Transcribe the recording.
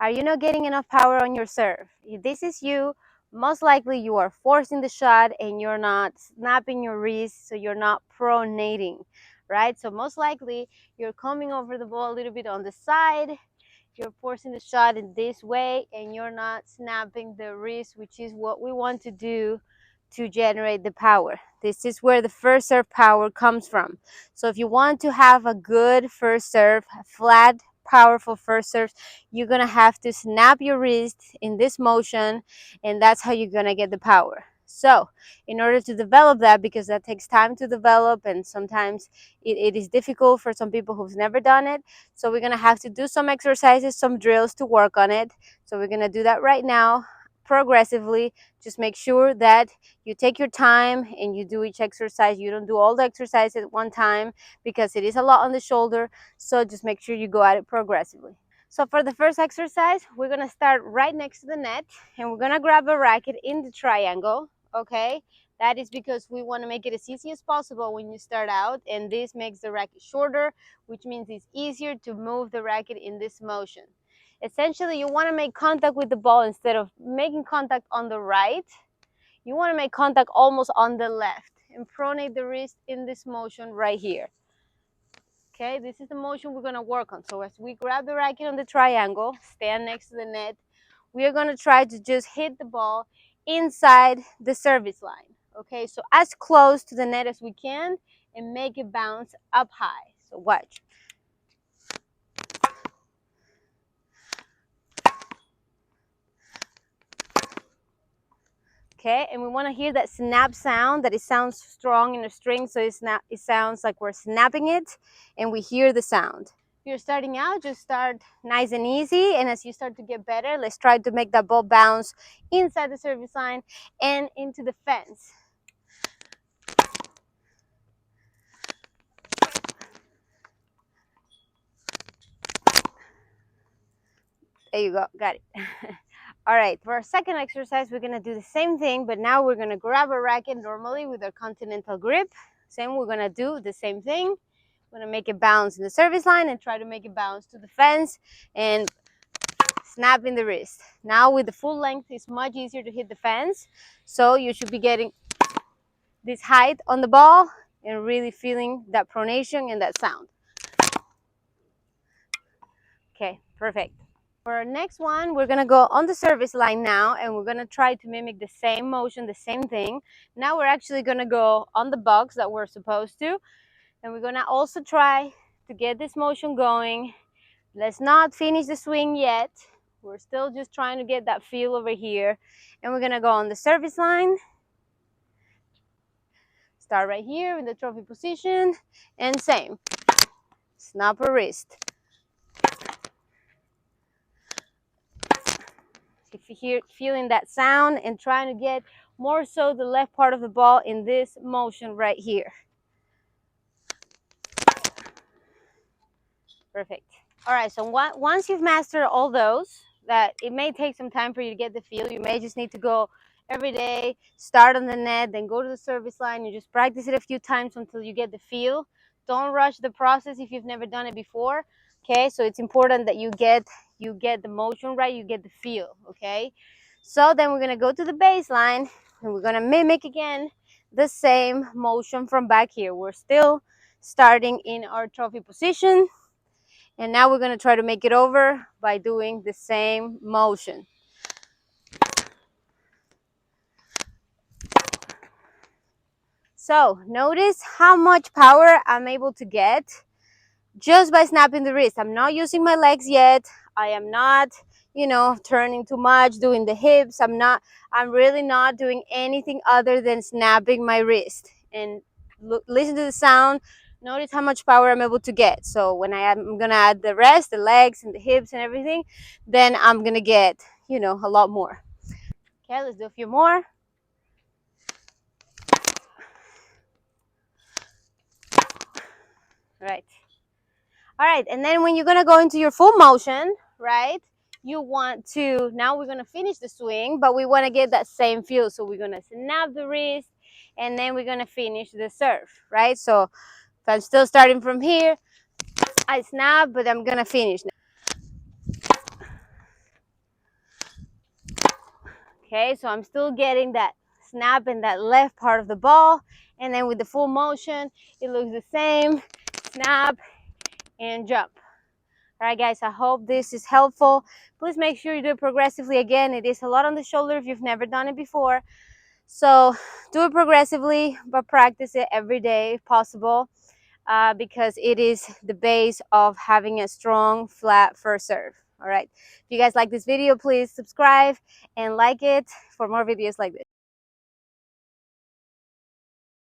Are you not getting enough power on your serve? If this is you, most likely you are forcing the shot and you're not snapping your wrist, so you're not pronating, right? So most likely you're coming over the ball a little bit on the side, you're forcing the shot in this way, and you're not snapping the wrist, which is what we want to do to generate the power. This is where the first serve power comes from. So if you want to have a good first serve, a flat, powerful first serve, you're gonna have to snap your wrist in this motion, and that's how you're gonna get the power. So in order to develop that, because that takes time to develop and sometimes it is difficult for some people who've never done it, so we're gonna have to do some exercises, some drills to work on it. So we're gonna do that right now progressively. Just make sure that you take your time and you do each exercise. You don't do all the exercises at one time because it is a lot on the shoulder. So just make sure you go at it progressively. So for the first exercise, we're gonna start right next to the net and we're gonna grab a racket in the triangle, okay? That is because we want to make it as easy as possible when you start out, and this makes the racket shorter, which means it's easier to move the racket in this motion. Essentially, you want to make contact with the ball. Instead of making contact on the right, you want to make contact almost on the left and pronate the wrist in this motion right here. Okay, this is the motion we're going to work on. So as we grab the racket on the triangle, stand next to the net, we are going to try to just hit the ball inside the service line. Okay, so as close to the net as we can and make it bounce up high. So watch. Okay, and we want to hear that snap sound, that it sounds strong in the string, so it sounds like we're snapping it and we hear the sound. If you're starting out, just start nice and easy, and as you start to get better, let's try to make that ball bounce inside the service line and into the fence. There you go, got it. All right, for our second exercise, we're gonna do the same thing, but now we're gonna grab a racket normally with our continental grip. Same, we're gonna do the same thing. We're gonna make it bounce in the service line and try to make it bounce to the fence and snap in the wrist. Now with the full length, it's much easier to hit the fence. So you should be getting this height on the ball and really feeling that pronation and that sound. Okay, perfect. For our next one, we're gonna go on the service line now, and we're gonna try to mimic the same motion, the same thing. Now we're actually gonna go on the box that we're supposed to, and we're gonna also try to get this motion going. Let's not finish the swing yet. We're still just trying to get that feel over here. And we're gonna go on the service line. Start right here in the trophy position, and same. Snap a wrist. If you're feeling that sound and trying to get more so the left part of the ball in this motion right here. Perfect. All right, so once you've mastered all those, that it may take some time for you to get the feel. You may just need to go every day, start on the net, then go to the service line. You just practice it a few times until you get the feel. Don't rush the process if you've never done it before. Okay, so it's important that you get the motion right, you get the feel. Okay, so then we're gonna go to the baseline and we're gonna mimic again the same motion from back here. We're still starting in our trophy position. And now we're going to try to make it over by doing the same motion. So notice how much power I'm able to get just by snapping the wrist. I'm not using my legs yet. I am not, turning too much, doing the hips. I'm really not doing anything other than snapping my wrist. And listen to the sound. Notice how much power I'm able to get. So when I'm gonna add the rest, the legs and the hips and everything, then I'm gonna get, a lot more. Okay, let's do a few more. Right. All right, and then when you're gonna go into your full motion, right, you want to, now we're gonna finish the swing, but we wanna get that same feel. So we're gonna snap the wrist and then we're gonna finish the serve, right? So if I'm still starting from here, I snap, but I'm gonna finish. Okay, so I'm still getting that snap in that left part of the ball, and then with the full motion, it looks the same. Snap and jump. All right, guys, I hope this is helpful. Please make sure you do it progressively. Again, it is a lot on the shoulder if you've never done it before. So do it progressively, but practice it every day if possible, because it is the base of having a strong, flat first serve. All right. If you guys like this video, please subscribe and like it for more videos like this.